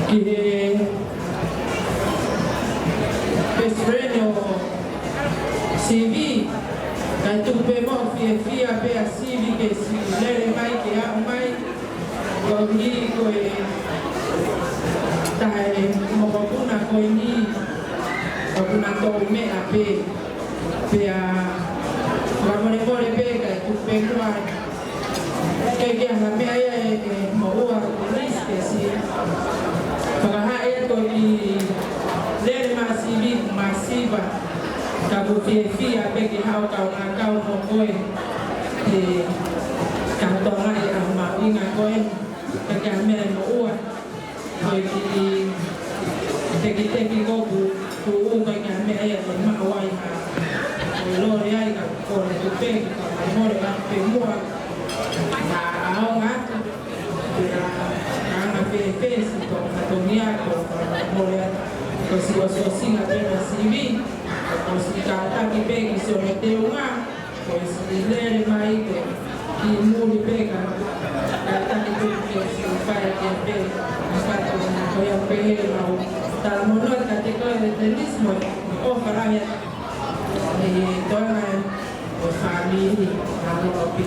que pesreno civi kai tu pe mo fia pe a civi que si lere mai que a mai ko ni ko e tai mo ko kuna ko ni ko kuna to me a pe a la mo pe kai tu pe kwa que a me ai mo wa que si para ha to ni lere ma civi masiva kabu fia pe que hau kau ngakau mo koe e kantora e a maunga koe ke a mea mo ua koe ki teki koku ku unga ke a mea e koe mawai ha koe lore ai ka kore tu pe ki ka more a pe mua ka ao ngatu ka anga pe si to ka tonia ko more ko si o so singa pe na sivi pues kata ki pegi se o te unha pues lere mai que ki muri pega kata ki pegi se para que pe para que no voy a pegar no tal mono ka te ko de tenismo o para ya toda la familia a lo que